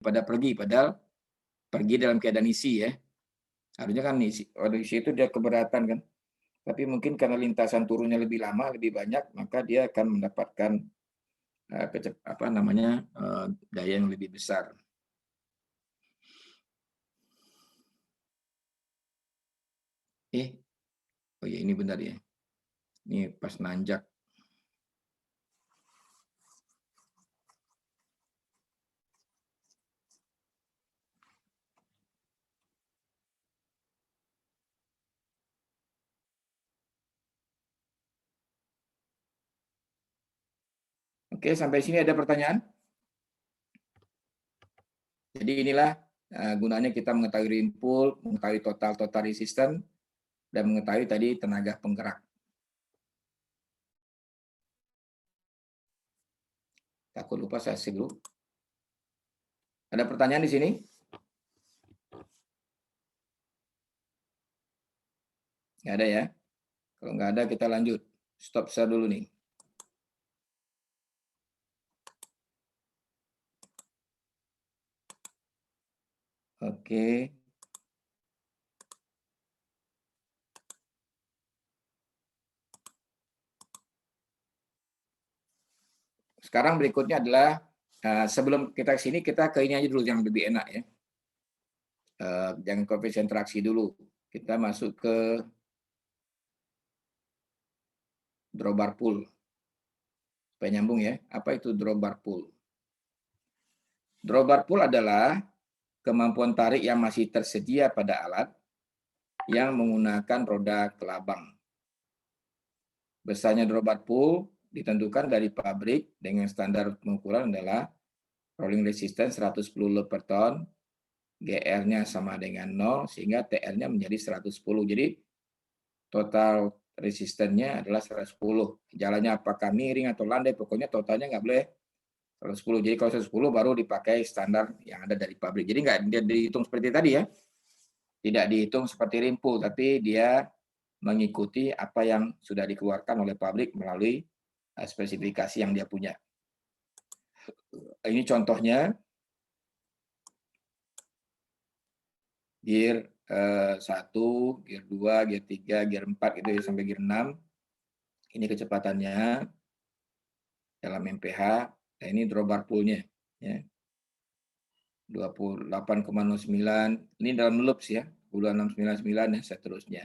pada pergi, padahal pergi dalam keadaan isi ya. Harusnya kan isi, kalau isi itu dia keberatan kan. Tapi mungkin karena lintasan turunnya lebih lama, lebih banyak, maka dia akan mendapatkan daya yang lebih besar. Oh ya ini benar ya. Ini pas nanjak. Oke, sampai sini ada pertanyaan? Jadi inilah gunanya kita mengetahui ring pull, mengetahui total resistance, dan mengetahui tadi tenaga penggerak. Takut lupa saya save dulu. Ada pertanyaan di sini? Nggak ada ya? Kalau nggak ada kita lanjut. Stop share dulu nih. Oke. Sekarang berikutnya adalah sebelum kita ke sini kita ke ini aja dulu yang lebih enak ya. Jangan koefisien interaksi dulu. Kita masuk ke drawbar pull. Supaya nyambung ya. Apa itu drawbar pull? Drawbar pull adalah kemampuan tarik yang masih tersedia pada alat yang menggunakan roda kelabang. Besarnya drawbar pull ditentukan dari pabrik dengan standar pengukuran adalah rolling resistance 110 Lb per ton, GR-nya sama dengan 0, sehingga TR-nya menjadi 110. Jadi total resistennya adalah 110. Jalannya apakah miring atau landai, pokoknya totalnya nggak boleh 110. Jadi kalau 110 baru dipakai standar yang ada dari pabrik. Jadi nggak dihitung seperti tadi ya. Tidak dihitung seperti ring pull, tapi dia mengikuti apa yang sudah dikeluarkan oleh pabrik melalui spesifikasi yang dia punya. Ini contohnya gear 1, gear 2, gear 3, gear 4 gitu ya, sampai gear 6. Ini kecepatannya dalam MPH. Nah, ini drawbar pull-nya ya. 28,09. Ini dalam loops ya. 2699 dan seterusnya.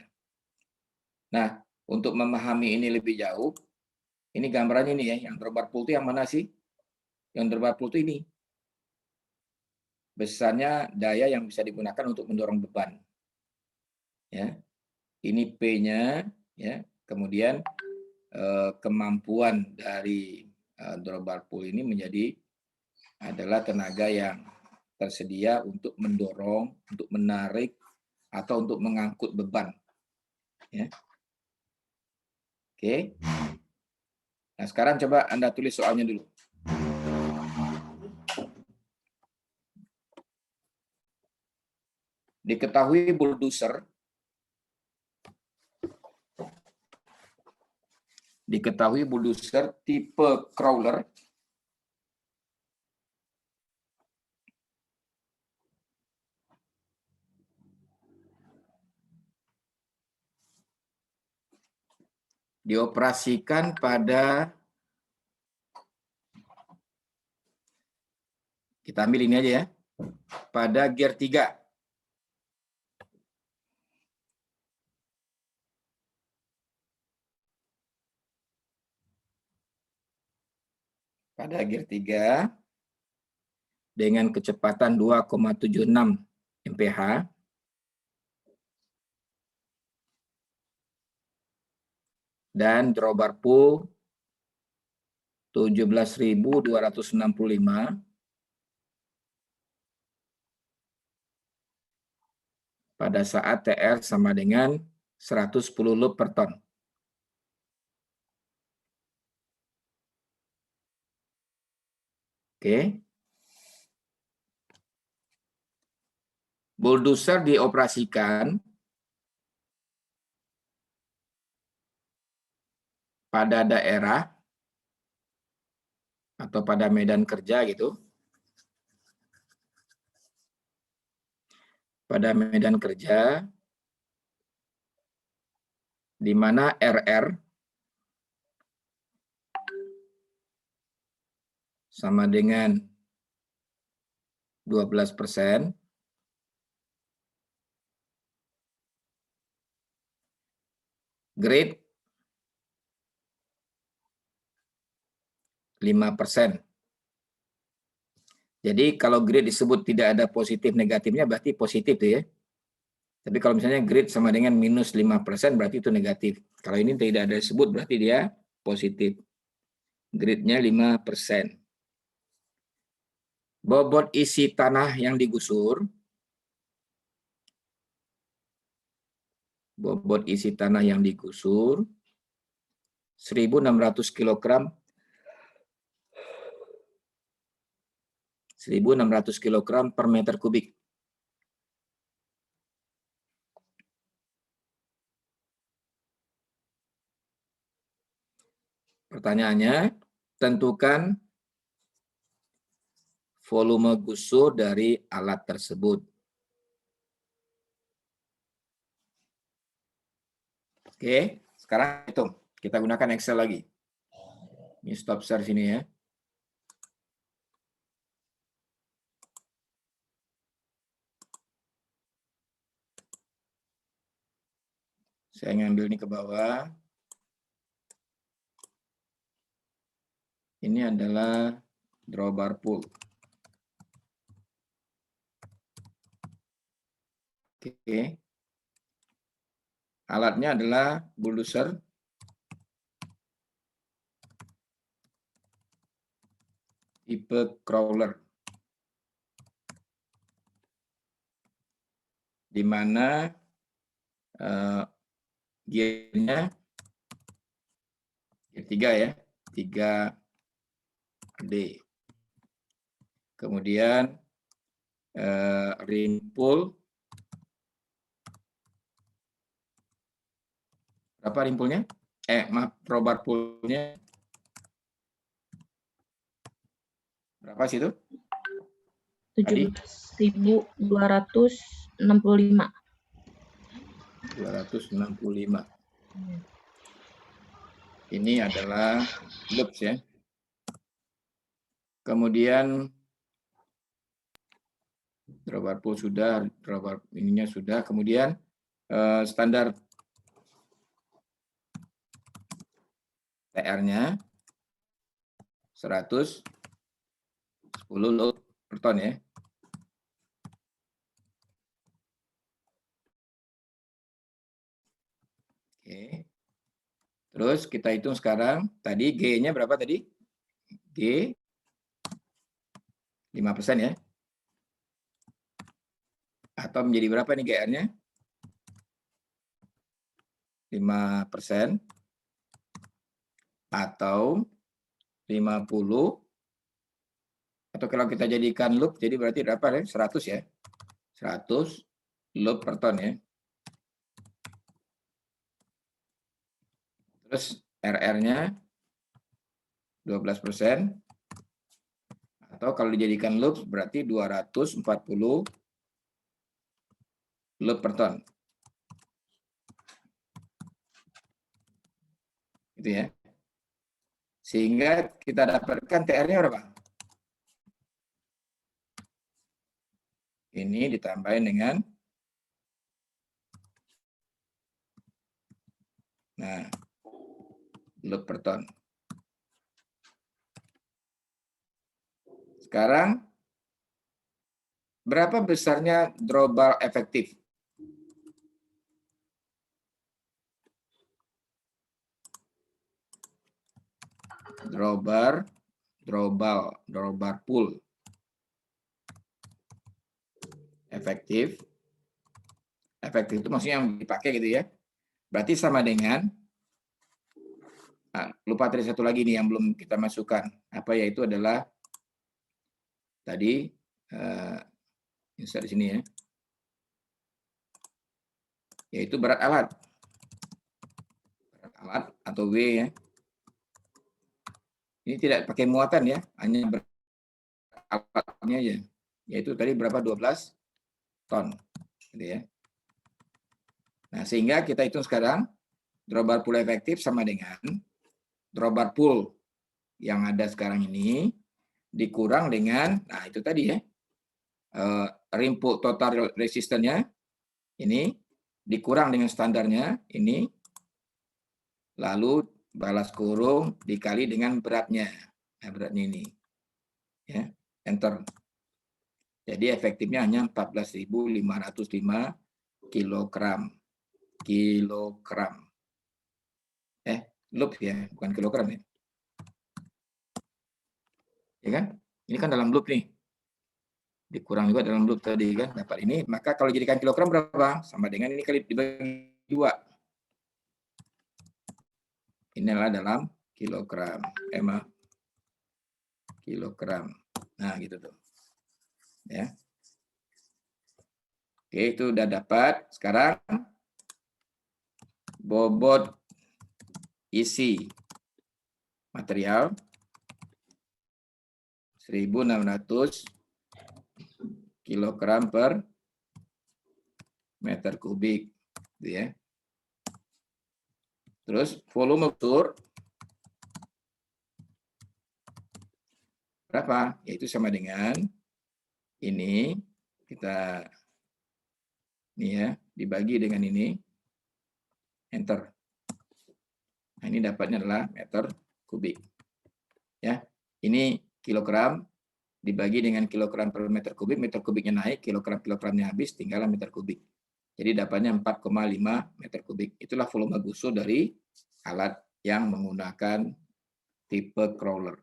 Nah, untuk memahami ini lebih jauh, ini gambarannya ini ya, yang drawbar pull itu yang mana sih? Yang drawbar pull itu ini. Besarnya daya yang bisa digunakan untuk mendorong beban. Ya. Ini P-nya ya. Kemudian kemampuan dari drawbar pull ini menjadi adalah tenaga yang tersedia untuk mendorong, untuk menarik, atau untuk mengangkut beban. Ya. Oke. Nah, sekarang coba Anda tulis soalnya dulu. Diketahui bulldozer tipe crawler dioperasikan pada, kita ambil ini aja ya, pada gear 3. Pada gear 3 dengan kecepatan 2,76 mph dan drawbar pull 17.265 pada saat TR sama dengan 110 loop per ton. Oke. Bulldozer dioperasikan pada daerah atau pada medan kerja gitu, pada medan kerja, di mana RR sama dengan 12%, grade 5%. Jadi kalau grade disebut tidak ada positif negatifnya berarti positif tuh ya. Tapi kalau misalnya grade sama dengan minus 5% berarti itu negatif. Kalau ini tidak ada disebut berarti dia positif. Grade-nya 5%. Bobot isi tanah yang digusur. Bobot isi tanah yang digusur 1.600 kg 1.600 kg per meter kubik. Pertanyaannya, tentukan volume gusur dari alat tersebut. Oke, sekarang hitung. Kita gunakan Excel lagi. Ini stop share sini ya. Saya ngambil ini ke bawah. Ini adalah drawbar pool. Oke. Alatnya adalah bulldozer. Tipe crawler. Di mana gearnya gear 3 ya. 3D. Kemudian rim pull. Berapa rim pullnya? Maaf, drawbar pullnya. Berapa sih itu? 17.265. 265. Ini adalah loops ya. Kemudian drawbar pull sudah, drawbar ininya sudah. Kemudian standar TR-nya 110 load per ton ya. Oke. Terus kita hitung sekarang, tadi G-nya berapa tadi? G 5% ya. Atau menjadi berapa nih GR-nya? 5% atau 50, atau kalau kita jadikan loop jadi berarti berapa ya? 100 ya. 100 loop per ton ya. Terus RR-nya 12%, atau kalau dijadikan loop berarti 240 loop per ton. Gitu ya. Sehingga kita dapatkan TR-nya berapa? Ini ditambahin dengan load per ton. Sekarang berapa besarnya drawbar efektif? Drawbar pull efektif. Efektif itu maksudnya yang dipakai gitu ya. Berarti sama dengan, lupa tadi satu lagi nih yang belum kita masukkan. Apa yaitu adalah tadi insert di sini ya. Yaitu berat alat. Berat alat atau W ya. Ini tidak pakai muatan ya, hanya berat alatnya aja. Yaitu tadi berapa? 12 ton. gitu ya. Nah, sehingga kita hitung sekarang drawbar pull efektif sama dengan drawbar pull yang ada sekarang ini dikurang dengan, nah itu tadi ya, rim pull total resistannya ini dikurang dengan standarnya ini, lalu balas kurung dikali dengan beratnya. Nah, beratnya ini. Ya, enter. Jadi efektifnya hanya 14.505 kilogram. Loop ya, bukan kilogram ya. Ya kan? Ini kan dalam loop nih. Dikurang juga dalam loop tadi kan, dapat ini. Maka kalau jadikan kilogram berapa? Sama dengan ini kali dibagi 2. Inilah dalam kilogram. Kilogram. Nah, gitu tuh. Ya. Oke, itu udah dapat. Sekarang bobot isi material 1.600 kilogram per meter kubik, gitu ya. Terus volume ukur berapa? Yaitu sama dengan ini, kita ini ya, dibagi dengan ini, enter. Nah, ini dapatnya adalah meter kubik. Ya, ini kilogram dibagi dengan kilogram per meter kubiknya naik, kilogramnya habis, tinggallah meter kubik. Jadi dapatnya 4,5 meter kubik. Itulah volume gusu dari alat yang menggunakan tipe crawler.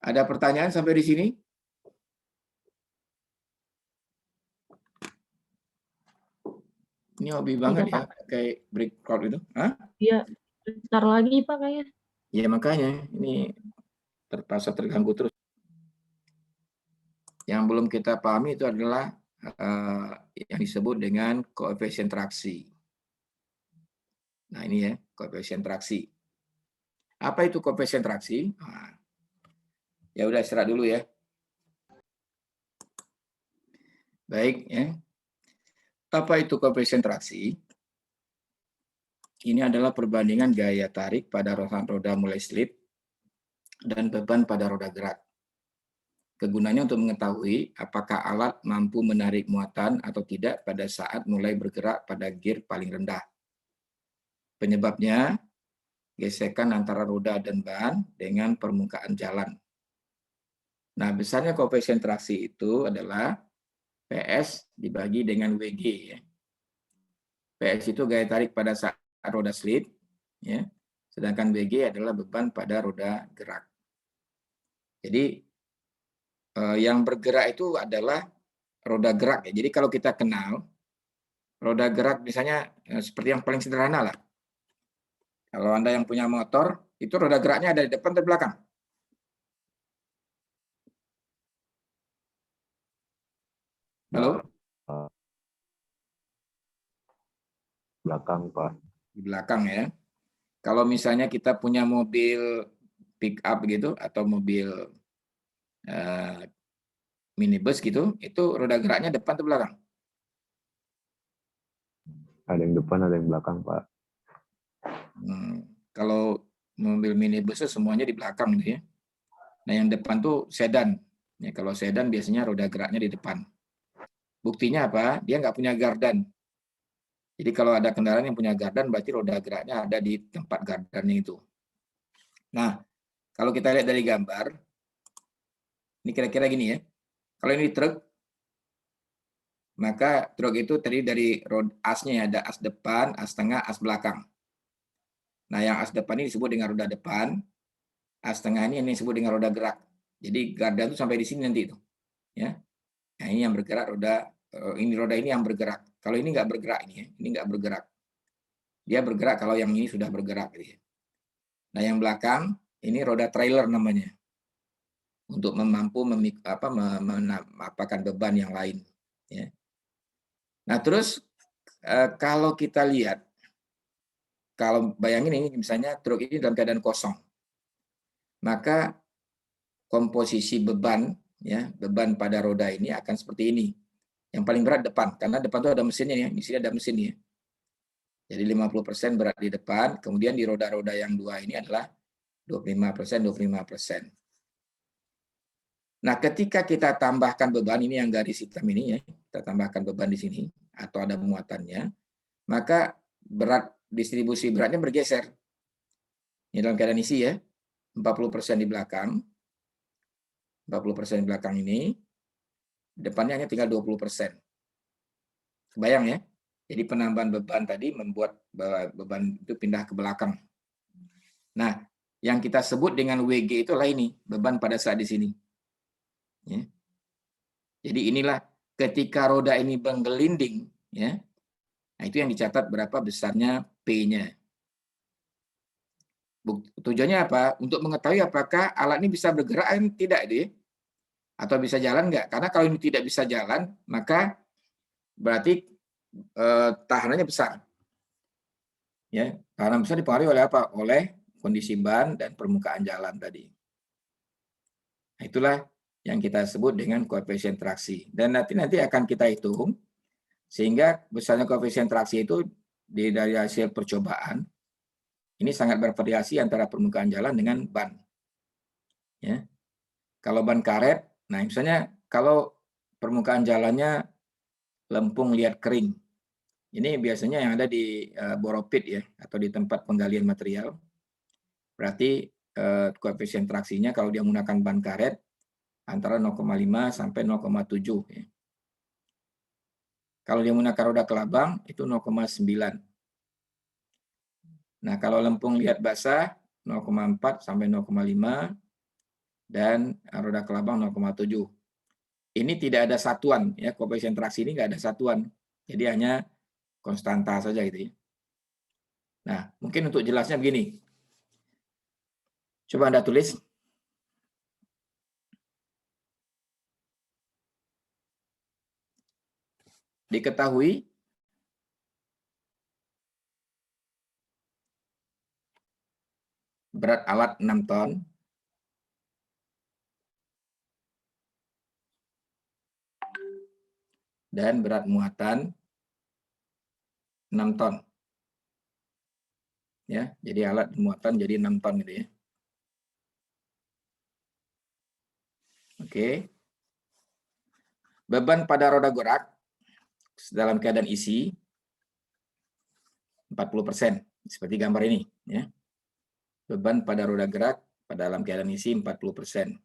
Ada pertanyaan sampai di sini? Ini hobi banget ya, kayak break crawl itu. Hah? Iya, bentar lagi Pak kayaknya. Ya makanya, ini terpaksa terganggu terus. Yang belum kita pahami itu adalah yang disebut dengan koefisien traksi. Nah ini ya, koefisien traksi. Apa itu koefisien traksi? Nah, ya udah istirahat dulu ya. Baik ya. Apa itu koefisien traksi? Ini adalah perbandingan gaya tarik pada roda mulai slip dan beban pada roda gerak. Kegunaannya untuk mengetahui apakah alat mampu menarik muatan atau tidak pada saat mulai bergerak pada gear paling rendah. Penyebabnya, gesekan antara roda dan ban dengan permukaan jalan. Nah, besarnya koefisien traksi itu adalah PS dibagi dengan WG. Ya. PS itu gaya tarik pada saat roda slip, ya. Sedangkan WG adalah beban pada roda gerak. Jadi yang bergerak itu adalah roda gerak. Ya. Jadi kalau kita kenal roda gerak misalnya seperti yang paling sederhana lah. Kalau Anda yang punya motor, itu roda geraknya ada di depan atau di belakang? Halo? Belakang, Pak. Di belakang ya. Kalau misalnya kita punya mobil pick up gitu atau mobil minibus gitu, itu roda geraknya depan atau belakang? Ada yang depan, ada yang belakang, Pak. Kalau mobil minibus itu semuanya di belakang gitu ya. Nah yang depan tuh sedan. Ya, kalau sedan biasanya roda geraknya di depan. Buktinya apa? Dia nggak punya gardan. Jadi kalau ada kendaraan yang punya gardan, berarti roda geraknya ada di tempat gardannya itu. Nah, kalau kita lihat dari gambar, ini kira-kira gini ya. Kalau ini truk, maka truk itu terdiri dari asnya ya, ada as depan, as tengah, as belakang. Nah, yang as depan ini disebut dengan roda depan, as tengah ini disebut dengan roda gerak. Jadi garda itu sampai di sini nanti itu. Ya. Nah, ini yang bergerak roda ini yang bergerak. Kalau ini nggak bergerak ini nggak bergerak. Dia bergerak kalau yang ini sudah bergerak gitu ya. Nah, yang belakang ini roda trailer namanya. Untuk mampu menampakkan beban yang lain ya. Nah, terus kalau kita lihat, kalau bayangin ini misalnya truk ini dalam keadaan kosong, maka komposisi beban ya, beban pada roda ini akan seperti ini. Yang paling berat depan, karena depan itu ada mesinnya ya, di sini ada mesinnya. Jadi 50% berat di depan, kemudian di roda-roda yang dua ini adalah 25%, 25%. Nah, ketika kita tambahkan beban, ini yang garis hitam ini ya, kita tambahkan beban di sini, atau ada muatannya, maka berat distribusi beratnya bergeser. Ini dalam keadaan isi ya, 40% di belakang, 40% di belakang ini, depannya hanya tinggal 20%. Kebayang ya? Jadi penambahan beban tadi membuat beban itu pindah ke belakang. Nah, yang kita sebut dengan WG itulah ini, beban pada saat di sini. Ya. Jadi inilah ketika roda ini menggelinding, ya. Nah, itu yang dicatat berapa besarnya P-nya. Tujuannya apa? Untuk mengetahui apakah alat ini bisa bergerak atau tidak, deh. Atau bisa jalan nggak? Karena kalau ini tidak bisa jalan, maka berarti tahanannya besar. Ya, tahanan besar dipengaruhi oleh apa? Oleh kondisi ban dan permukaan jalan tadi. Nah, itulah yang kita sebut dengan koefisien traksi. Dan nanti akan kita hitung sehingga besarnya koefisien traksi itu dari hasil percobaan ini sangat bervariasi antara permukaan jalan dengan ban. Ya. Kalau ban karet, nah misalnya kalau permukaan jalannya lempung liat kering, ini biasanya yang ada di boropit ya atau di tempat penggalian material. Berarti koefisien traksinya kalau dia menggunakan ban karet antara 0,5 sampai 0,7 ya. Kalau dia menggunakan roda kelabang itu 0,9. Nah, kalau lempung liat basah 0,4 sampai 0,5 dan roda kelabang 0,7. Ini tidak ada satuan ya, koefisien traksi ini nggak ada satuan. Jadi hanya konstanta saja gitu ya. Nah, mungkin untuk jelasnya begini. Coba Anda tulis. Diketahui berat alat 6 ton dan berat muatan 6 ton. Ya, jadi alat muatan jadi 6 ton gitu ya. Oke. Beban pada roda gerak dalam keadaan isi 40%, seperti gambar ini ya. Beban pada roda gerak pada dalam keadaan isi 40%.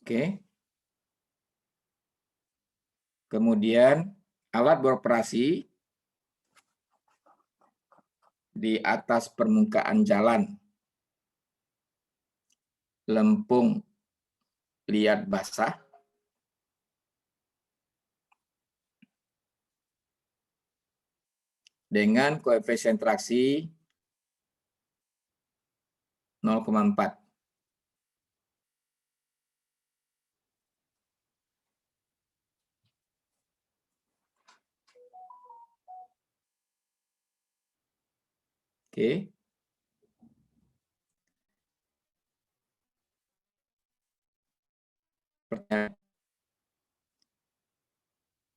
Oke. Kemudian alat beroperasi di atas permukaan jalan, lempung liat basah, dengan koefisien traksi 0,4. Oke.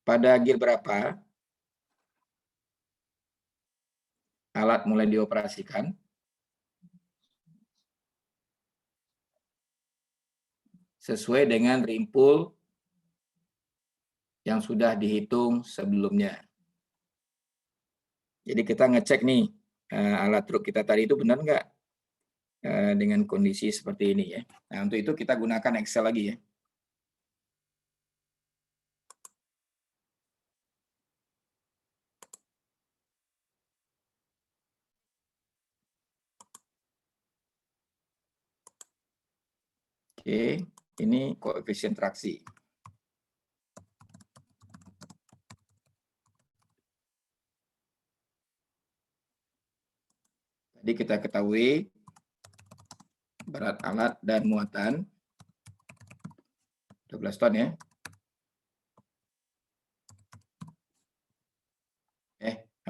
Pada gear berapa alat mulai dioperasikan? Sesuai dengan rimpul yang sudah dihitung sebelumnya. Jadi kita ngecek nih, alat truk kita tadi itu benar nggak dengan kondisi seperti ini ya. Nah, untuk itu kita gunakan Excel lagi ya. Oke, ini koefisien traksi. Jadi kita ketahui berat alat dan muatan 12 ton ya.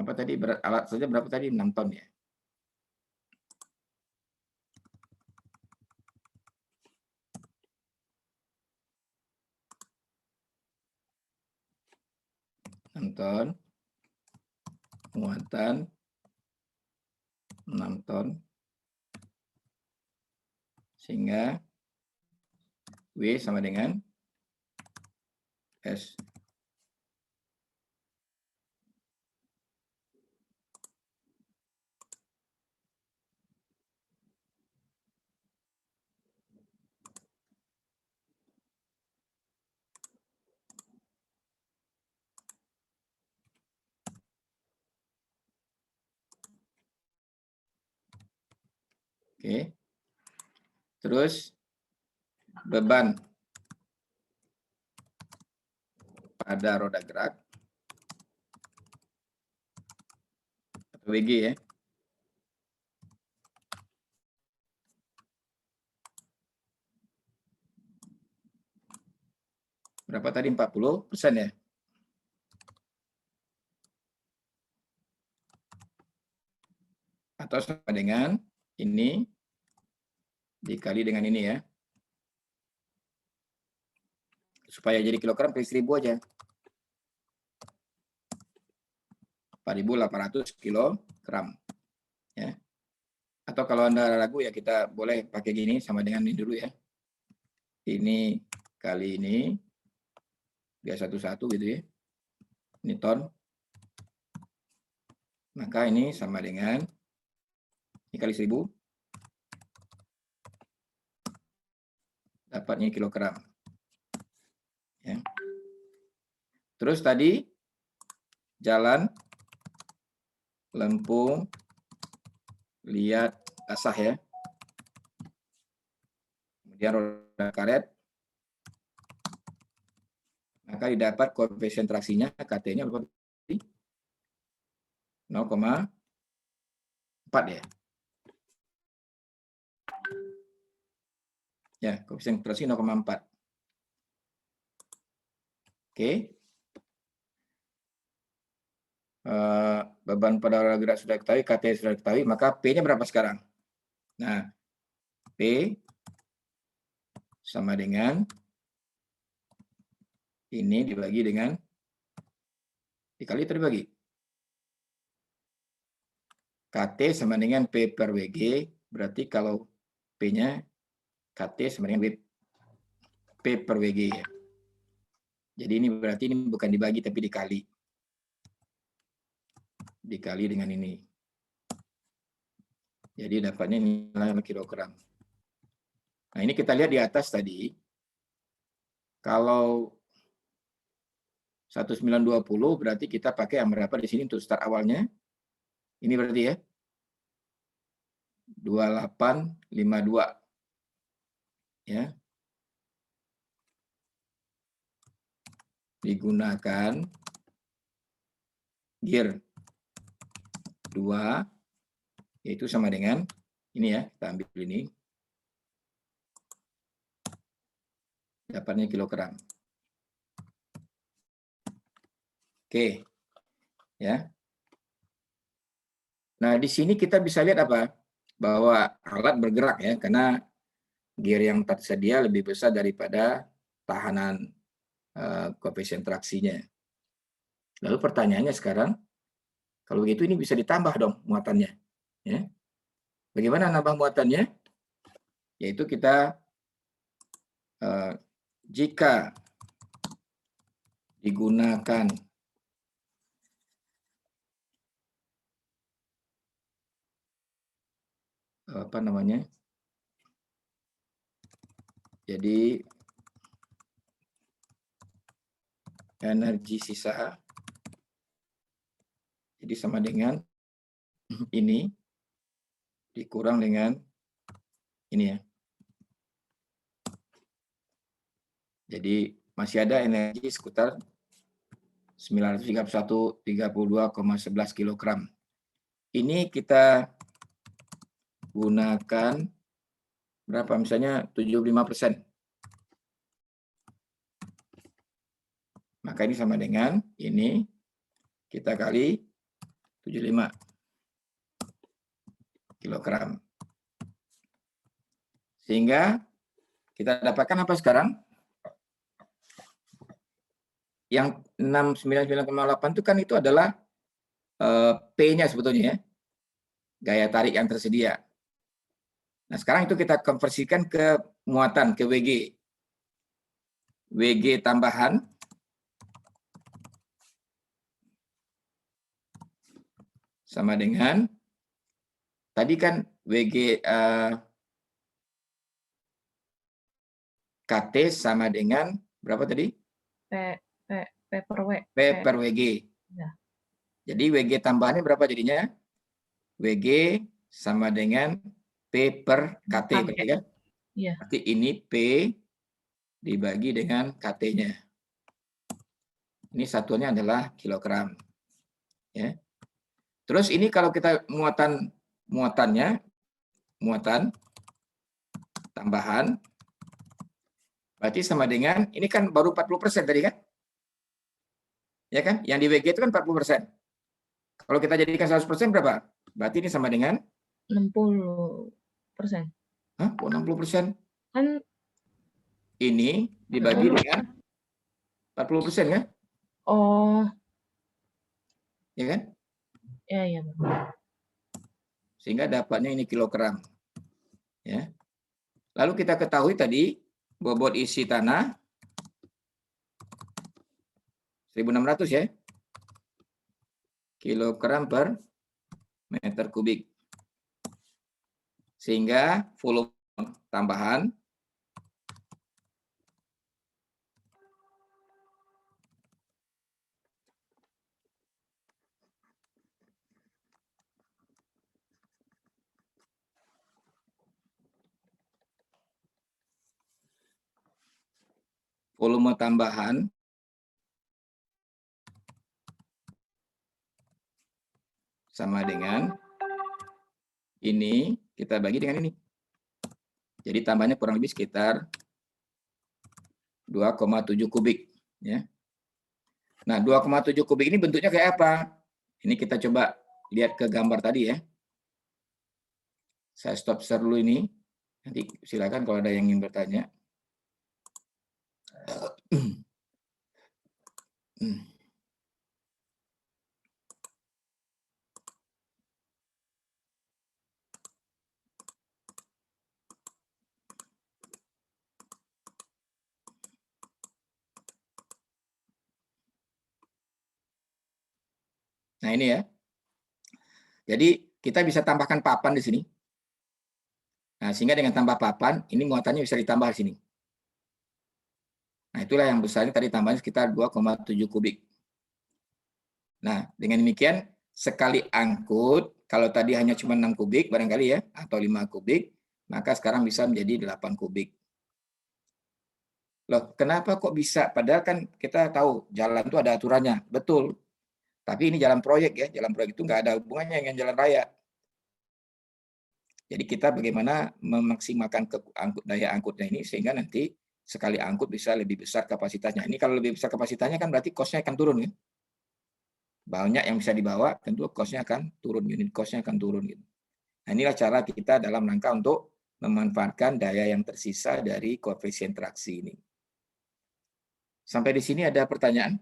Apa tadi berat alat saja berapa tadi? 6 ton ya. Ton, muatan 6 ton, sehingga W sama dengan S. Oke. Terus beban pada roda gerak atau WG ya. Berapa tadi? 40% ya. Atau sama dengan ini dikali dengan ini ya. Supaya jadi kilogram per 1000 aja. 4.800 kilogram. Ya. Atau kalau Anda ragu ya kita boleh pakai gini sama dengan ini dulu ya. Ini kali ini biar satu-satu gitu ya. Ini ton. Maka ini sama dengan ini kali 1000. Dapatnya kilogram. Ya. Terus tadi jalan, lempung, lihat, asah ya. Kemudian roda karet. Maka didapat koefisien traksinya, KT-nya berapa? 0,4 ya. Ya, koefisien traksi 0,4. Oke. Beban pada roda gerak sudah diketahui, KT sudah diketahui, maka P-nya berapa sekarang? Nah, P sama dengan ini dibagi dengan dikali atau dibagi? KT sama dengan P per WG, berarti kalau P-nya KT sama dengan P per WG ya. Jadi ini berarti ini bukan dibagi tapi dikali. Dikali dengan ini. Jadi dapatnya nilai kilogram. Nah ini kita lihat di atas tadi. Kalau 1920 berarti kita pakai yang berapa di sini untuk start awalnya? Ini berarti ya. 2852. Ya. Digunakan gear 2 yaitu sama dengan ini ya, kita ambil ini. Dapatnya kilogram. Oke. Ya. Nah, di sini kita bisa lihat apa? Bahwa alat bergerak ya, karena gear yang tersedia lebih besar daripada tahanan koefisien traksinya. Lalu pertanyaannya sekarang, kalau begitu ini bisa ditambah dong muatannya. Ya. Bagaimana nambah muatannya? Yaitu kita jika digunakan apa namanya? Jadi energi sisa jadi sama dengan ini dikurang dengan ini ya. Jadi masih ada energi sekitar 931,32,11 kg. Ini kita gunakan berapa? Misalnya 75%. Maka ini sama dengan ini kita kali 75 kilogram. Sehingga kita dapatkan apa sekarang? Yang 699,8 itu kan itu adalah P-nya sebetulnya ya, gaya tarik yang tersedia. Nah sekarang itu kita konversikan ke muatan, ke WG. WG tambahan sama dengan tadi kan WG KT sama dengan berapa tadi? P per W. P per WG. Ya. Jadi WG tambahannya berapa jadinya? WG sama dengan P per KT, berarti kan? Iya. Berarti ini P dibagi dengan KT-nya. Ini satuannya adalah kilogram. Ya. Terus ini kalau kita muatan tambahan, berarti sama dengan, ini kan baru 40% tadi kan? Ya kan? Yang di WG itu kan 40%. Kalau kita jadikan 100% berapa? Berarti ini sama dengan? 60%. Hah? 60%? Kan Ini dibagi dengan 40% kan? oh, Ya kan? ya. Sehingga dapatnya ini kilogram. Ya. Lalu kita ketahui tadi bobot isi tanah 1.600 ya. Kilogram per meter kubik. Sehingga volume tambahan sama dengan ini kita bagi dengan ini. Jadi tambahnya kurang lebih sekitar 2,7 kubik. Ya. Nah, 2,7 kubik ini bentuknya kayak apa? Ini kita coba lihat ke gambar tadi ya. Saya stop share dulu ini. Nanti silakan kalau ada yang ingin bertanya. Nah, ini ya. Jadi kita bisa tambahkan papan di sini. Nah, sehingga dengan tambah papan, ini muatannya bisa ditambah di sini. Nah, itulah yang besarnya tadi tambahnya sekitar 2,7 kubik. Nah, dengan demikian, sekali angkut, kalau tadi hanya cuma 6 kubik barangkali ya, atau 5 kubik, maka sekarang bisa menjadi 8 kubik. Loh, kenapa kok bisa? Padahal kan kita tahu jalan itu ada aturannya. Betul. Tapi ini jalan proyek ya. Jalan proyek itu nggak ada hubungannya dengan jalan raya. Jadi kita bagaimana memaksimalkan daya angkutnya ini sehingga nanti sekali angkut bisa lebih besar kapasitasnya. Ini kalau lebih besar kapasitasnya kan berarti cost-nya akan turun ya. Banyak yang bisa dibawa, tentu cost-nya akan turun, unit cost-nya akan turun. Gitu. Nah, inilah cara kita dalam rangka untuk memanfaatkan daya yang tersisa dari koefisien traksi ini. Sampai di sini ada pertanyaan?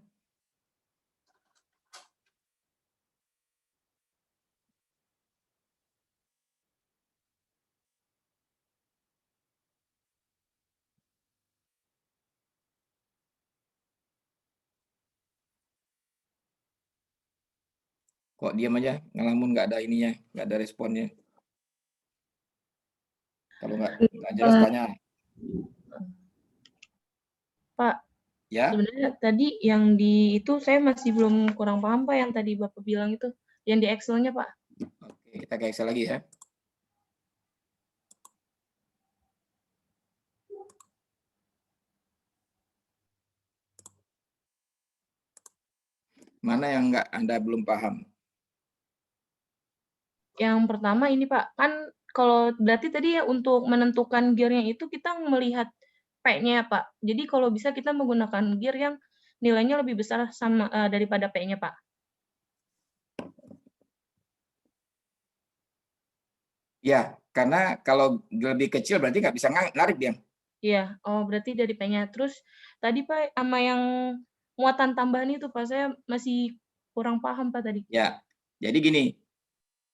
Kok diam aja, ngelamun nggak ada ininya, nggak ada responnya. Kalau nggak jelas tanya. Pak, Ya. sebenarnya tadi yang di itu saya masih belum kurang paham Pak yang tadi Bapak bilang itu, yang di Excel-nya Pak. Oke, kita ke Excel lagi ya. Mana yang Anda belum paham? Yang pertama ini Pak, kan kalau berarti tadi ya untuk menentukan gear-nya itu kita melihat P-nya ya Pak. Jadi kalau bisa kita menggunakan gear yang nilainya lebih besar sama daripada P-nya Pak. Ya, karena kalau lebih kecil berarti nggak bisa narik dia. Iya, oh berarti dari P-nya. Terus tadi Pak sama yang muatan tambahan itu Pak, saya masih kurang paham Pak tadi. Ya, jadi gini,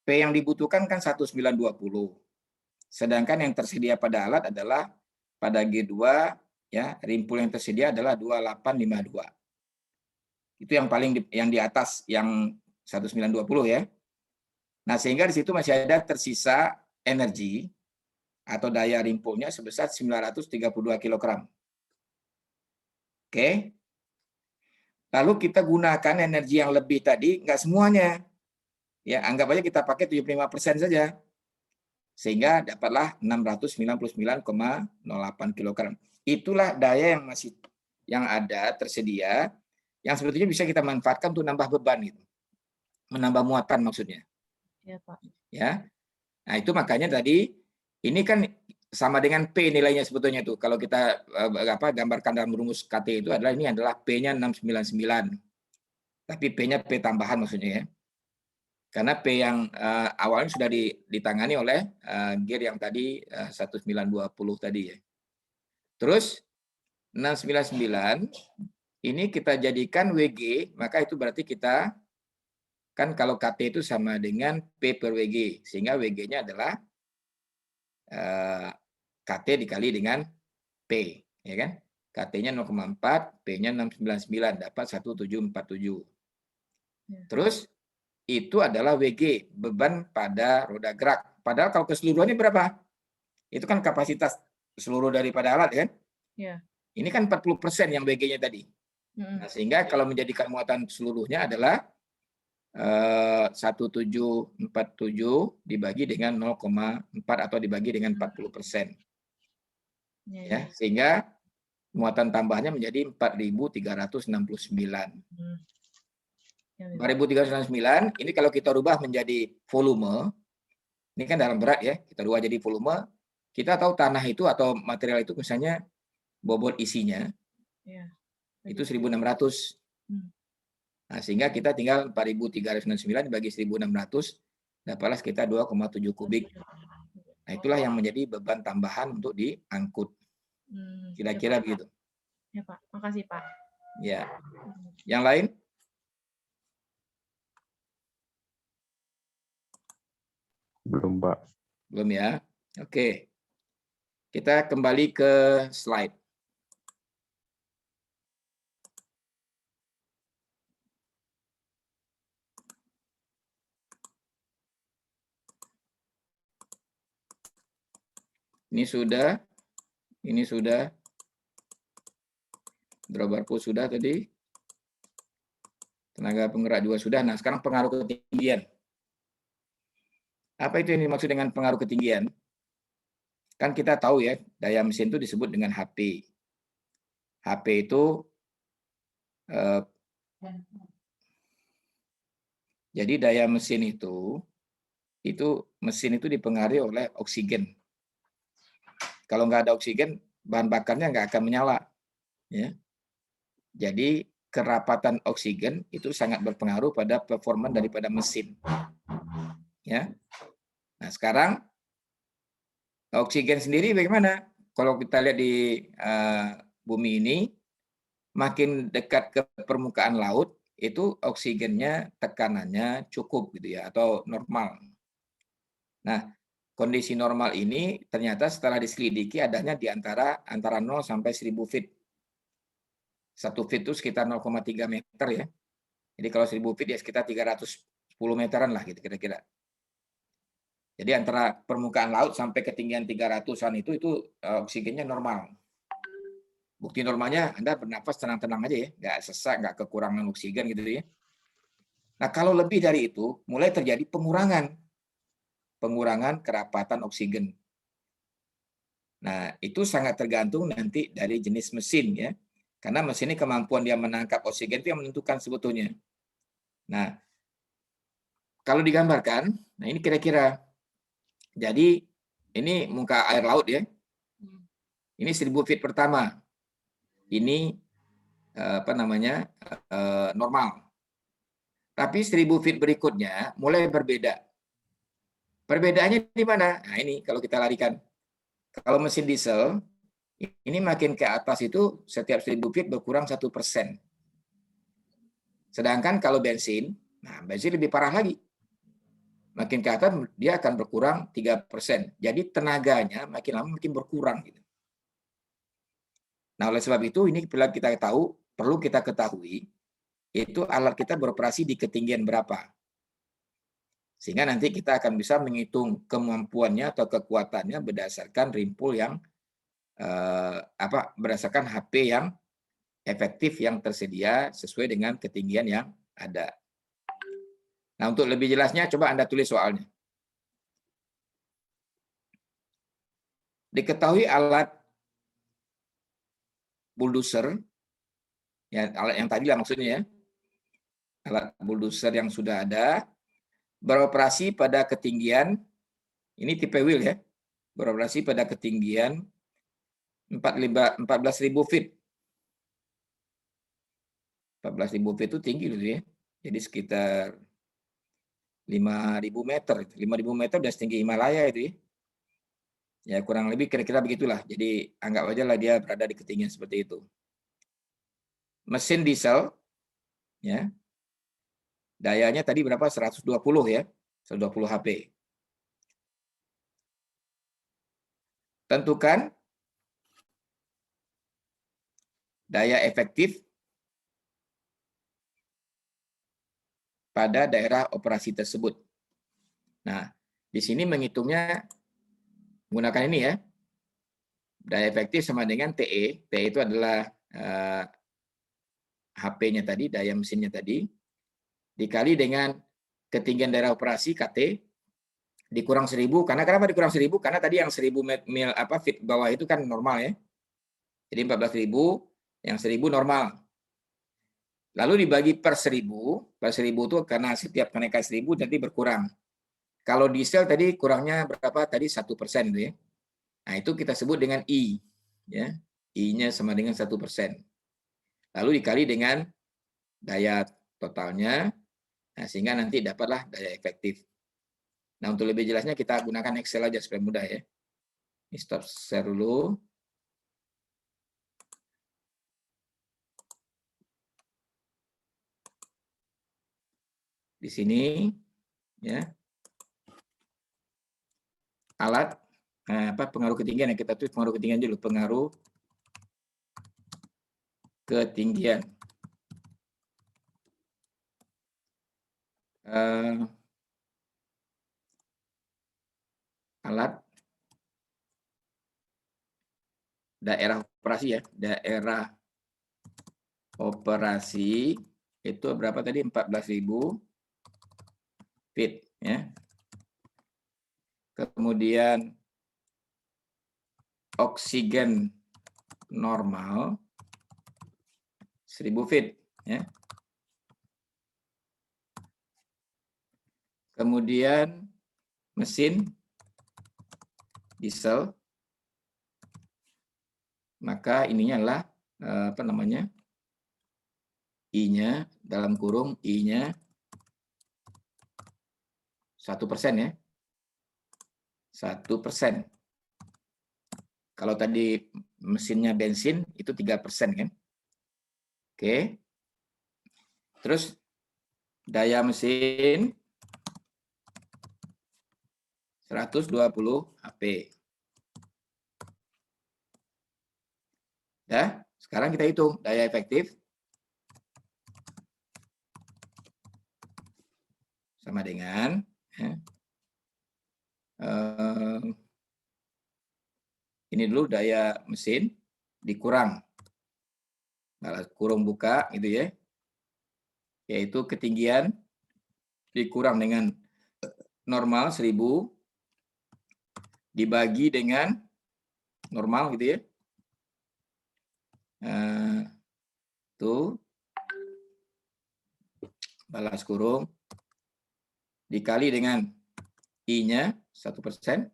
P yang dibutuhkan kan 1920. Sedangkan yang tersedia pada alat adalah pada G2 ya, rimpul yang tersedia adalah 2852. Itu yang paling yang di atas yang 1920 ya. Nah, sehingga di situ masih ada tersisa energi atau daya rimpulnya sebesar 932 kg. Oke. Lalu kita gunakan energi yang lebih tadi, nggak semuanya. Ya, anggap aja kita pakai 75% saja. Sehingga dapatlah 699,08 kg. Itulah daya yang ada tersedia yang sebetulnya bisa kita manfaatkan untuk nambah beban gitu. Menambah muatan maksudnya. Ya Pak. Ya. Nah, itu makanya tadi ini kan sama dengan P nilainya sebetulnya tuh. Kalau kita gambarkan dalam rumus KT itu ini adalah P-nya 699. Tapi P-nya P tambahan maksudnya ya. Karena P yang awalnya sudah ditangani oleh gear yang tadi 1920 tadi ya. Terus 699 ini kita jadikan WG, maka itu berarti kita kan kalau KT itu sama dengan P per WG, sehingga WG-nya adalah KT dikali dengan P, ya kan? KT-nya 0,4, P-nya 699, dapat 1747. Terus itu adalah WG, beban pada roda gerak. Padahal kalau keseluruhannya berapa? Itu kan kapasitas seluruh daripada alat, kan? Ya. Ini kan 40% yang WG-nya tadi. Nah, sehingga kalau menjadikan muatan seluruhnya adalah 1747 dibagi dengan 0,4 atau dibagi dengan 40%. Ya, sehingga muatan tambahnya menjadi 4.369. 4.369 ini kalau kita rubah menjadi volume, ini kan dalam berat ya, kita rubah jadi volume, kita tahu tanah itu atau material itu misalnya bobot isinya itu 1.600. Nah, sehingga kita tinggal 4.369 dibagi 1.600, dapatlah sekitar 2,7 kubik. Nah, itulah yang menjadi beban tambahan untuk diangkut. Kira-kira begitu. Ya Pak, makasih Pak. Ya. Yang lain? Belum, Pak. Belum ya? Oke. Kita kembali ke slide. Ini sudah, drawbar push sudah tadi, tenaga penggerak juga sudah. Nah, sekarang pengaruh ketinggian. Apa itu yang dimaksud dengan pengaruh ketinggian? Kan kita tahu ya, daya mesin itu disebut dengan HP. HP itu jadi daya mesin itu mesin itu dipengaruhi oleh oksigen. Kalau nggak ada oksigen, bahan bakarnya nggak akan menyala. Ya. Jadi kerapatan oksigen itu sangat berpengaruh pada performa daripada mesin. Ya. Nah, sekarang oksigen sendiri bagaimana? Kalau kita lihat di bumi ini, makin dekat ke permukaan laut, itu oksigennya tekanannya cukup gitu ya, atau normal. Nah, kondisi normal ini ternyata setelah diselidiki adanya di antara 0 sampai 1000 feet. 1 feet itu sekitar 0,3 meter ya. Jadi kalau 1000 feet ya sekitar 310 meteran lah gitu kira-kira. Jadi antara permukaan laut sampai ketinggian 300-an itu oksigennya normal. Bukti normalnya Anda bernafas tenang-tenang aja ya, nggak sesak, nggak kekurangan oksigen gitu ya. Nah, kalau lebih dari itu, mulai terjadi pengurangan kerapatan oksigen. Nah, itu sangat tergantung nanti dari jenis mesin ya. Karena mesin ini kemampuan dia menangkap oksigen itu yang menentukan sebetulnya. Nah, kalau digambarkan, nah ini kira-kira. Jadi, ini muka air laut ya. Ini 1000 feet pertama. Ini normal. Tapi 1000 feet berikutnya mulai berbeda. Perbedaannya di mana? Nah, ini kalau kita larikan. Kalau mesin diesel, ini makin ke atas itu setiap 1000 feet berkurang 1%. Sedangkan kalau bensin, nah bensin lebih parah lagi. Makin ke atas dia akan berkurang 3%. Jadi tenaganya makin lama makin berkurang. Gitu. Nah, oleh sebab itu ini perlu kita ketahui, itu alat kita beroperasi di ketinggian berapa. Sehingga nanti kita akan bisa menghitung kemampuannya atau kekuatannya berdasarkan rimpul yang berdasarkan HP yang efektif yang tersedia sesuai dengan ketinggian yang ada. Nah, untuk lebih jelasnya coba Anda tulis soalnya. Diketahui alat bulldozer, ya alat yang tadi lah maksudnya ya, alat bulldozer yang sudah ada, beroperasi pada ketinggian, ini tipe wheel ya, beroperasi pada ketinggian 14.000 feet. 14.000 feet itu tinggi loh ya. Jadi sekitar 5.000 meter. 5.000 meter udah setinggi Himalaya itu ya. Ya kurang lebih kira-kira begitulah. Jadi anggap aja lah dia berada di ketinggian seperti itu. Mesin diesel, ya, dayanya tadi berapa? 120 ya, 120 HP. Tentukan daya efektif pada daerah operasi tersebut. Nah, di sini menghitungnya menggunakan ini ya. Daya efektif sama dengan TE. TE itu adalah HP-nya tadi, daya mesinnya tadi, dikali dengan ketinggian daerah operasi KT, dikurang 1000. Karena kenapa dikurang 1000? Karena tadi yang 1000 feet bawah itu kan normal ya. Jadi 14.000, yang 1000 normal. Lalu dibagi per 1000 itu karena setiap kenaikan 1000 nanti berkurang. Kalau diesel tadi kurangnya berapa? Tadi 1% itu ya. Nah, itu kita sebut dengan I. Ya. I-nya sama dengan 1%. Lalu dikali dengan daya totalnya, nah, sehingga nanti dapatlah daya efektif. Nah, untuk lebih jelasnya kita gunakan Excel aja supaya mudah ya. Ini stop share dulu. Di sini ya. Alat pengaruh ketinggian ya, kita tulis pengaruh ketinggian dulu, pengaruh ketinggian. Alat daerah operasi ya, daerah operasi itu berapa tadi? 14.000 feet ya. Kemudian oksigen normal 1000 feet ya. Kemudian mesin diesel, maka ininya adalah I-nya dalam kurung I-nya 1% ya. 1%. Kalau tadi mesinnya bensin itu 3% kan. Oke. Terus daya mesin 120 HP. Ya, sekarang kita hitung daya efektif sama dengan ya, ini dulu daya mesin dikurang balas kurung buka gitu ya, yaitu ketinggian dikurang dengan normal 1000 dibagi dengan normal gitu ya, tuh balas kurung dikali dengan I-nya 1%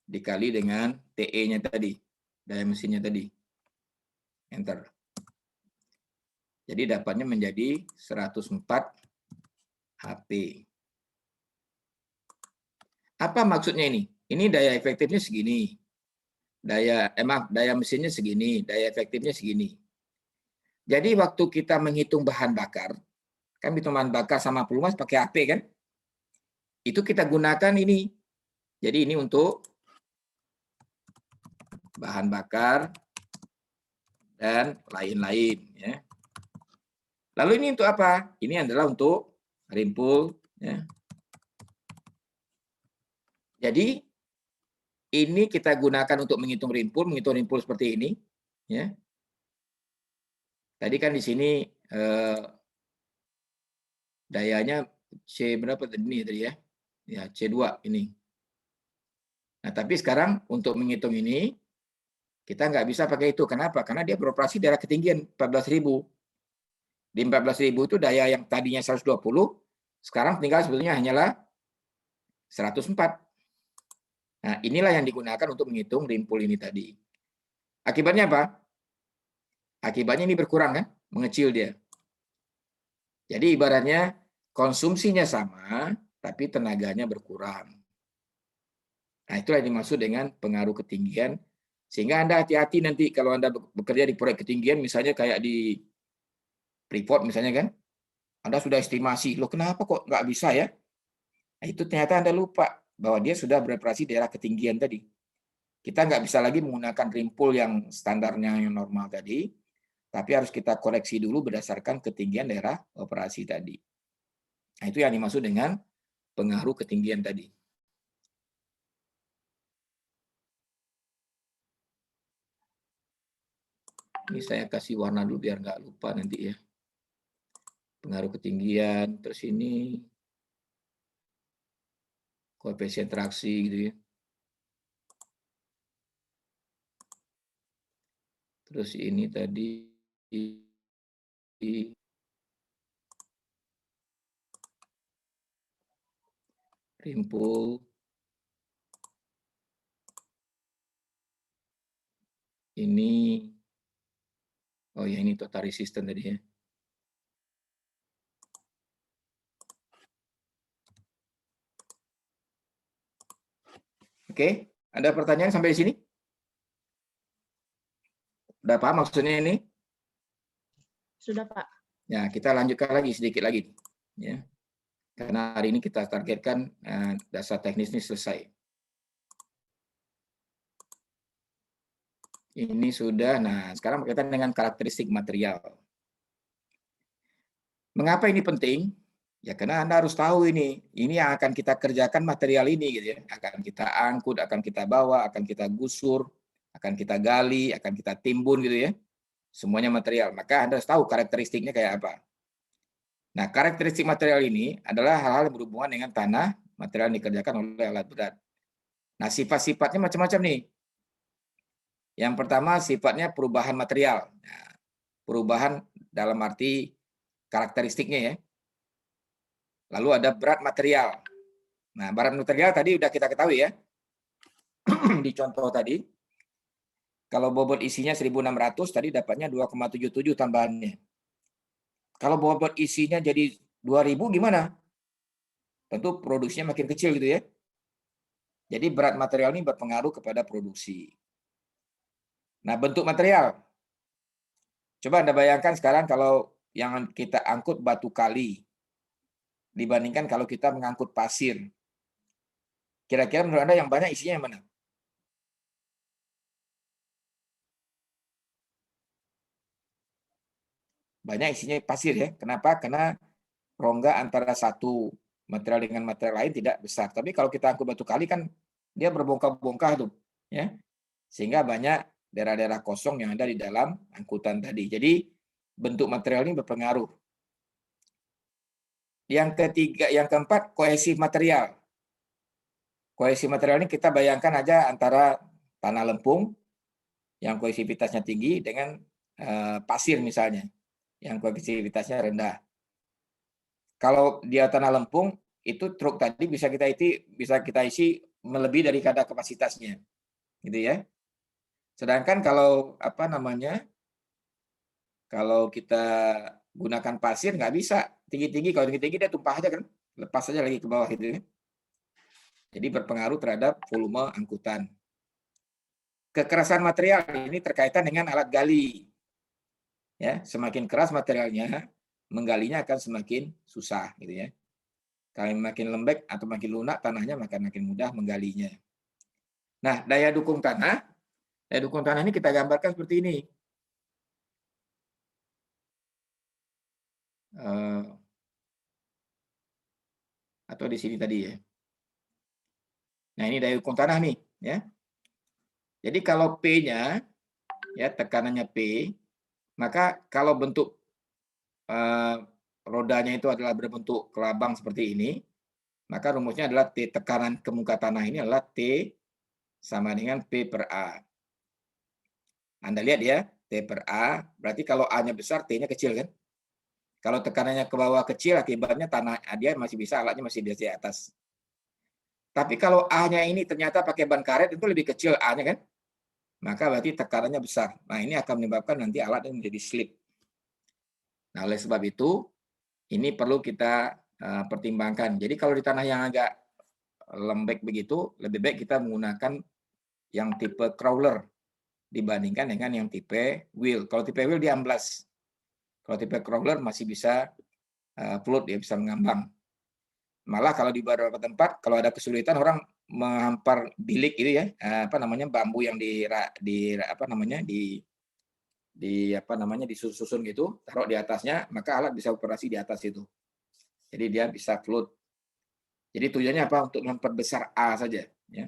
dikali dengan TE-nya tadi, daya mesinnya tadi. Enter. Jadi dapatnya menjadi 104 HP. Apa maksudnya ini? Ini daya efektifnya segini. Daya mesinnya segini, daya efektifnya segini. Jadi waktu kita menghitung bahan bakar, kan hitung bahan bakar sama pelumas pakai HP kan? Itu kita gunakan ini. Jadi ini untuk bahan bakar dan lain-lain ya. Lalu ini untuk apa? Ini adalah untuk rimpul ya. Jadi ini kita gunakan untuk menghitung rimpul seperti ini ya. Tadi kan di sini dayanya C berapa tadi ya? Ya, C2 ini. Nah, tapi sekarang untuk menghitung ini kita nggak bisa pakai itu. Kenapa? Karena dia beroperasi daerah ketinggian 14.000. Di 14.000 itu daya yang tadinya 120, sekarang tinggal sebetulnya hanyalah 104. Nah, inilah yang digunakan untuk menghitung rimpul ini tadi. Akibatnya apa? Akibatnya ini berkurang kan? Mengecil dia. Jadi ibaratnya konsumsinya sama, tapi tenaganya berkurang. Nah, itulah yang dimaksud dengan pengaruh ketinggian. Sehingga Anda hati-hati nanti kalau Anda bekerja di proyek ketinggian, misalnya kayak di Freeport misalnya kan, Anda sudah estimasi, loh kenapa kok nggak bisa ya? Nah, itu ternyata Anda lupa bahwa dia sudah beroperasi daerah ketinggian tadi. Kita nggak bisa lagi menggunakan rimpul yang standarnya yang normal tadi, tapi harus kita koreksi dulu berdasarkan ketinggian daerah operasi tadi. Nah, itu yang dimaksud dengan pengaruh ketinggian tadi. Ini saya kasih warna dulu biar nggak lupa nanti ya. Pengaruh ketinggian, terus ini koefisien traksi gitu ya. Terus ini tadi rimpul. Ini oh ya ini total resistance tadi ya. Oke, ada pertanyaan sampai di sini? Udah paham maksudnya ini? Sudah, Pak. Ya, kita lanjutkan lagi sedikit lagi. Ya. Karena hari ini kita targetkan dasar teknis ini selesai. Ini sudah, nah sekarang berkaitan dengan karakteristik material. Mengapa ini penting? Ya karena Anda harus tahu ini yang akan kita kerjakan material ini gitu ya. Akan kita angkut, akan kita bawa, akan kita gusur, akan kita gali, akan kita timbun gitu ya. Semuanya material. Maka Anda harus tahu karakteristiknya kayak apa. Nah, karakteristik material ini adalah hal-hal yang berhubungan dengan tanah, material yang dikerjakan oleh alat berat. Nah, sifat-sifatnya macam-macam nih. Yang pertama, sifatnya perubahan material. Nah, perubahan dalam arti karakteristiknya ya. Lalu ada berat material. Nah, berat material tadi udah kita ketahui ya. Di contoh tadi, kalau bobot isinya 1.600, tadi dapatnya 2,77 tambahannya. Kalau bobot isinya jadi 2.000 gimana? Tentu produksinya makin kecil gitu ya. Jadi berat material ini berpengaruh kepada produksi. Nah, bentuk material. Coba Anda bayangkan sekarang kalau yang kita angkut batu kali dibandingkan kalau kita mengangkut pasir. Kira-kira menurut Anda yang banyak isinya yang mana? Banyak isinya pasir ya. Kenapa? Karena rongga antara satu material dengan material lain tidak besar. Tapi kalau kita angkut batu kali kan dia berbongkah-bongkah tuh, ya. Sehingga banyak daerah-daerah kosong yang ada di dalam angkutan tadi. Jadi bentuk material ini berpengaruh. Yang ketiga, yang keempat, kohesi material. Kohesi material ini kita bayangkan aja antara tanah lempung yang kohesivitasnya tinggi dengan pasir misalnya, yang kohesivitasnya rendah. Kalau dia tanah lempung, itu truk tadi bisa kita isi melebihi dari kadar kapasitasnya, gitu ya. Sedangkan kalau kalau kita gunakan pasir nggak bisa tinggi-tinggi, kalau tinggi-tinggi dia tumpah aja kan, lepas aja lagi ke bawah gitu ya. Jadi berpengaruh terhadap volume angkutan. Kekerasan material ini terkaitan dengan alat gali. Ya, semakin keras materialnya, menggalinya akan semakin susah, gitu ya. Kalau makin lembek atau makin lunak tanahnya, maka makin mudah menggalinya. Nah, daya dukung tanah ini kita gambarkan seperti ini. Atau di sini tadi ya. Nah, ini daya dukung tanah nih, ya. Jadi kalau P-nya, ya tekanannya P, maka kalau bentuk rodanya itu adalah berbentuk kelabang seperti ini, maka rumusnya adalah T tekanan ke muka tanah ini adalah T sama dengan P per A. Anda lihat ya, T per A, berarti kalau A-nya besar, T-nya kecil kan? Kalau tekanannya ke bawah kecil, akibatnya tanah dia masih bisa, alatnya masih di atas. Tapi kalau A-nya ini ternyata pakai ban karet, itu lebih kecil A-nya kan? Maka berarti tekanannya besar. Nah, ini akan menyebabkan nanti alatnya menjadi slip. Nah, oleh sebab itu, ini perlu kita pertimbangkan. Jadi kalau di tanah yang agak lembek begitu, lebih baik kita menggunakan yang tipe crawler dibandingkan dengan yang tipe wheel. Kalau tipe wheel dia amblas. Kalau tipe crawler masih bisa float, dia bisa mengambang. Malah kalau di beberapa tempat, kalau ada kesulitan orang menghampar bilik itu ya, bambu yang disusun gitu, taruh di atasnya, maka alat bisa operasi di atas itu. Jadi dia bisa float. Jadi tujuannya apa? Untuk memperbesar A saja, ya.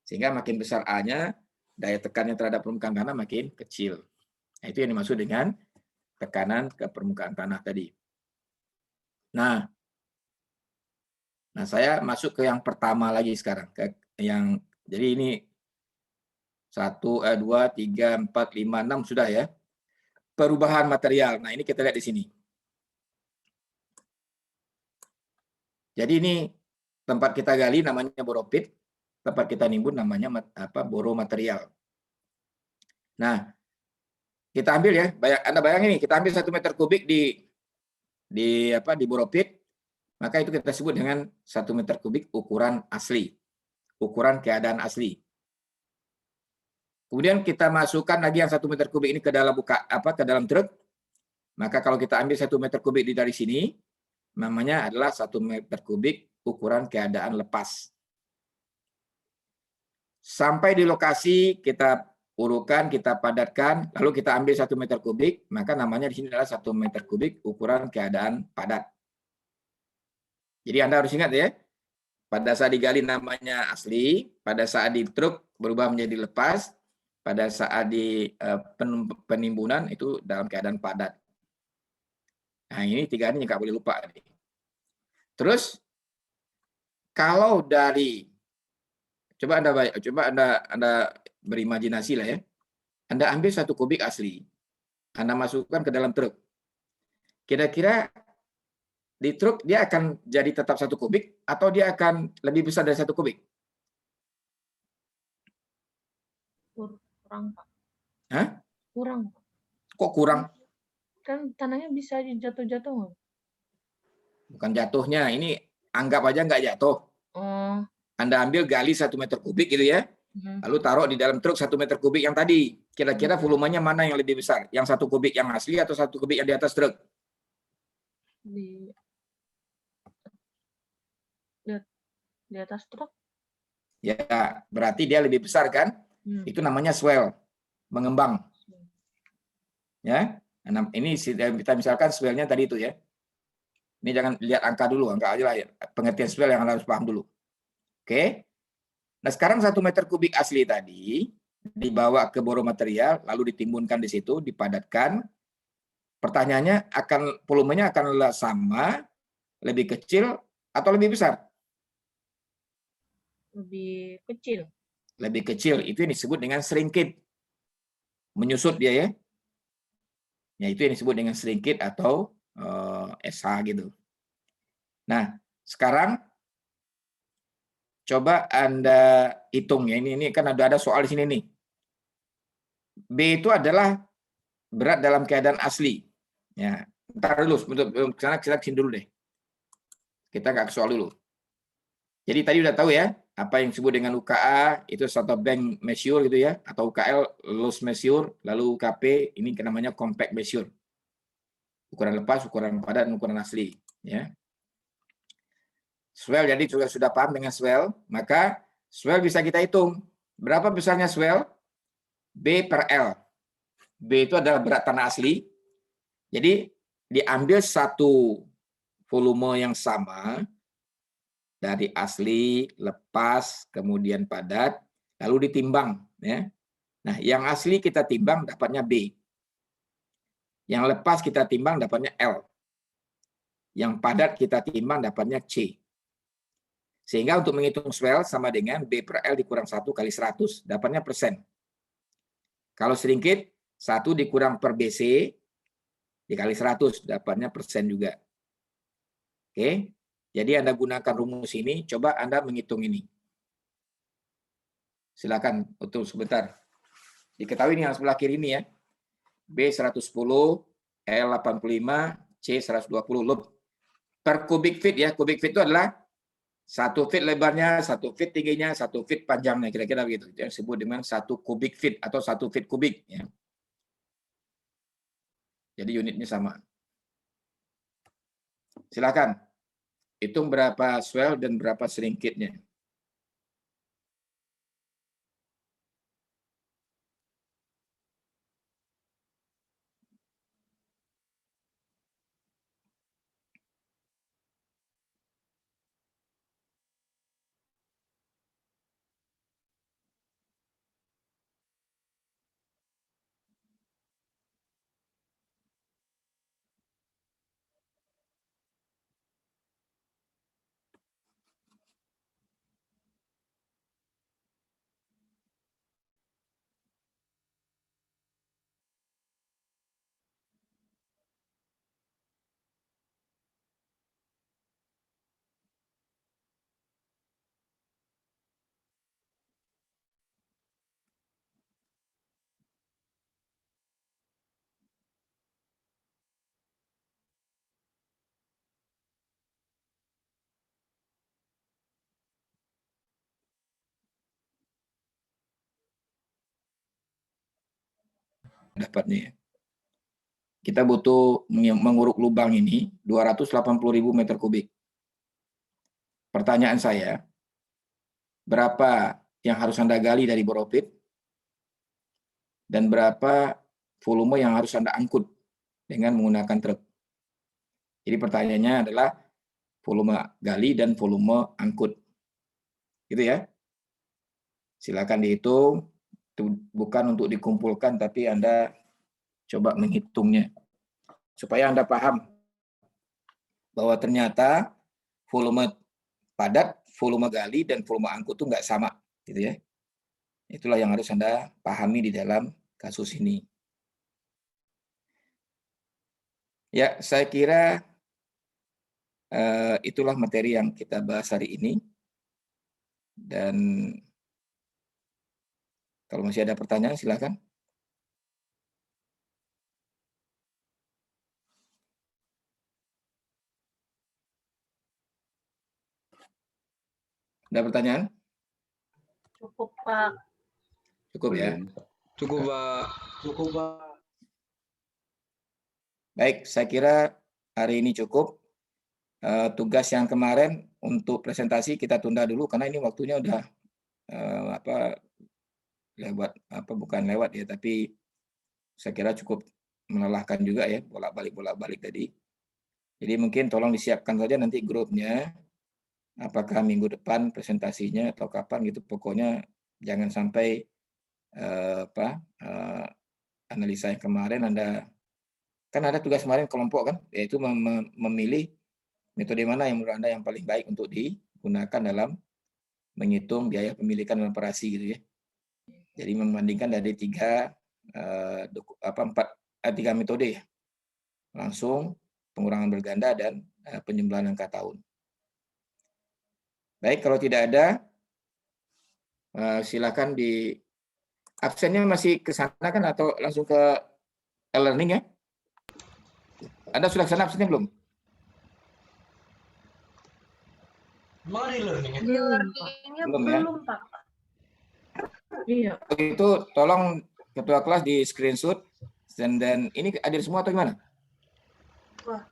Sehingga makin besar A-nya, daya tekannya terhadap permukaan tanah makin kecil. Nah, itu yang dimaksud dengan tekanan ke permukaan tanah tadi. Nah, saya masuk ke yang pertama lagi sekarang. Jadi ini 1, 2, 3, 4, 5, 6 sudah ya. Perubahan material. Nah, ini kita lihat di sini. Jadi ini tempat kita gali namanya boropit, tempat kita nimbun namanya boro material. Nah, kita ambil ya, Anda bayangin nih, kita ambil 1 meter kubik di boropit, maka itu kita sebut dengan 1 meter kubik ukuran asli, ukuran keadaan asli. Kemudian kita masukkan lagi yang 1 meter kubik ini ke dalam ke dalam truk. Maka kalau kita ambil 1 meter kubik dari sini, namanya adalah 1 meter kubik ukuran keadaan lepas. Sampai di lokasi kita urukan, kita padatkan, lalu kita ambil 1 meter kubik, maka namanya di sini adalah 1 meter kubik ukuran keadaan padat. Jadi Anda harus ingat ya, pada saat digali namanya asli, pada saat di truk berubah menjadi lepas, pada saat di penimbunan itu dalam keadaan padat. Nah, ini 3 ini nggak boleh lupa. Terus, kalau dari, coba Anda berimajinasi lah ya, Anda ambil 1 kubik asli, Anda masukkan ke dalam truk. Kira-kira di truk dia akan jadi tetap 1 kubik atau dia akan lebih besar dari 1 kubik? Kurang, Pak. Hah? Kurang. Kok kurang? Kan tanahnya bisa jatuh-jatuh nggak? Bukan jatuhnya, ini anggap aja nggak jatuh. Anda ambil gali 1 meter kubik gitu ya, lalu taruh di dalam truk 1 meter kubik yang tadi. Kira-kira volumenya mana yang lebih besar? Yang 1 kubik yang asli atau 1 kubik yang di atas truk? Di atas truk. Ya, berarti dia lebih besar kan? Itu namanya swell, mengembang. Ya, nah, ini kita misalkan swellnya tadi itu ya. Ini jangan lihat angka dulu, angka aja lah ya. Pengertian swell yang harus paham dulu. Oke. Nah, sekarang 1 meter kubik asli tadi dibawa ke boro material, lalu ditimbunkan di situ, dipadatkan. Pertanyaannya, volumenya akan sama, lebih kecil, atau lebih besar? Lebih kecil. Lebih kecil, itu yang disebut dengan shrinkage. Menyusut dia ya. Ya, itu yang disebut dengan shrinkage atau SH gitu. Nah, sekarang coba Anda hitung ya. Ini kan ada soal di sini nih. B itu adalah berat dalam keadaan asli. Ya, ntar dulu, kita sini dulu deh. Kita nggak ke soal dulu. Jadi tadi udah tahu ya, apa yang disebut dengan UKA itu short of bank measure gitu ya, atau UKL loss measure, lalu UKP ini namanya compact measure. Ukuran lepas, ukuran padat, dan ukuran asli ya. Swell, jadi sudah paham dengan swell, maka swell bisa kita hitung. Berapa besarnya swell? B per L. B itu adalah berat tanah asli. Jadi diambil satu volume yang sama dari asli, lepas, kemudian padat, lalu ditimbang. Ya. Nah, yang asli kita timbang dapatnya B. Yang lepas kita timbang dapatnya L. Yang padat kita timbang dapatnya C. Sehingga untuk menghitung swell sama dengan B per L dikurang 1 kali 100, dapatnya persen. Kalau sedikit, 1 dikurang per BC, dikali 100, dapatnya persen juga. Oke, jadi Anda gunakan rumus ini, coba Anda menghitung ini. Silakan untuk sebentar. Diketahui ini yang sebelah kiri ini ya. B 110, L 85, C 120 loop. Per kubik feet ya, kubik feet itu adalah 1 feet lebarnya, 1 feet tingginya, 1 feet panjangnya, kira-kira begitu. Yang disebut dengan 1 kubik feet atau 1 feet kubik. Ya. Jadi unitnya sama. Silakan. Hitung berapa swell dan berapa sringkitnya. Dapatnya. Kita butuh menguruk lubang ini 280.000 meter kubik. Pertanyaan saya, berapa yang harus Anda gali dari borepit dan berapa volume yang harus Anda angkut dengan menggunakan truk? Jadi pertanyaannya adalah volume gali dan volume angkut. Gitu ya. Silakan dihitung. Itu bukan untuk dikumpulkan, tapi Anda coba menghitungnya. Supaya Anda paham bahwa ternyata volume padat, volume gali, dan volume angkut itu nggak sama. Gitu ya. Itulah yang harus Anda pahami di dalam kasus ini. Ya, saya kira itulah materi yang kita bahas hari ini. Dan kalau masih ada pertanyaan, silakan. Ada pertanyaan? Cukup, Pak. Cukup ya? Cukup, Pak. Cukup, Pak. Baik, saya kira hari ini cukup. Tugas yang kemarin untuk presentasi kita tunda dulu karena ini waktunya udah lewat, bukan lewat ya, tapi saya kira cukup melelahkan juga ya, bolak-balik tadi. Jadi mungkin tolong disiapkan saja nanti grupnya, apakah minggu depan presentasinya atau kapan gitu. Pokoknya jangan sampai analisa yang kemarin Anda, kan ada tugas kemarin kelompok kan, yaitu memilih metode mana yang menurut Anda yang paling baik untuk digunakan dalam menghitung biaya pemilikan dan operasi gitu ya. Jadi membandingkan dari tiga metode ya. Langsung, pengurangan berganda, dan penjumlahan angka tahun. Baik, kalau tidak ada, silakan di absennya masih ke sana kan atau langsung ke e-learning ya? Anda sudah ke sana absennya belum? E-learning-nya Belum ya? belum, Pak. Iya. Itu tolong ketua kelas di screenshot dan ini hadir semua atau gimana? Wah,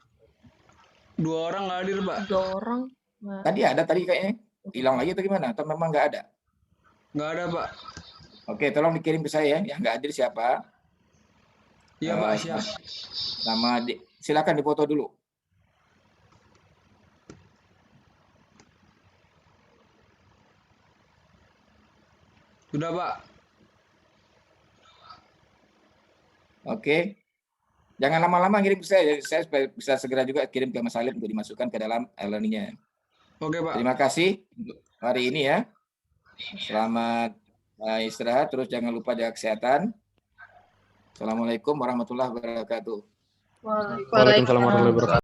2 orang nggak hadir, Pak. 3 orang. Nggak. Tadi ada tadi kayaknya. Hilang lagi atau gimana? Atau memang nggak ada? Nggak ada, Pak. Oke, tolong dikirim ke saya ya. Yang nggak hadir siapa? Iya, Pak, siap. Silakan dipoto dulu. Sudah, Pak. Oke. Jangan lama-lama kirim ke saya supaya bisa segera juga kirim ke Mas Salim untuk dimasukkan ke dalam e-learning-nya. Oke, Pak. Terima kasih untuk hari ini ya. Selamat istirahat, terus jangan lupa jaga kesehatan. Assalamualaikum warahmatullahi wabarakatuh. Waalaikumsalam. Waalaikumsalam warahmatullahi wabarakatuh.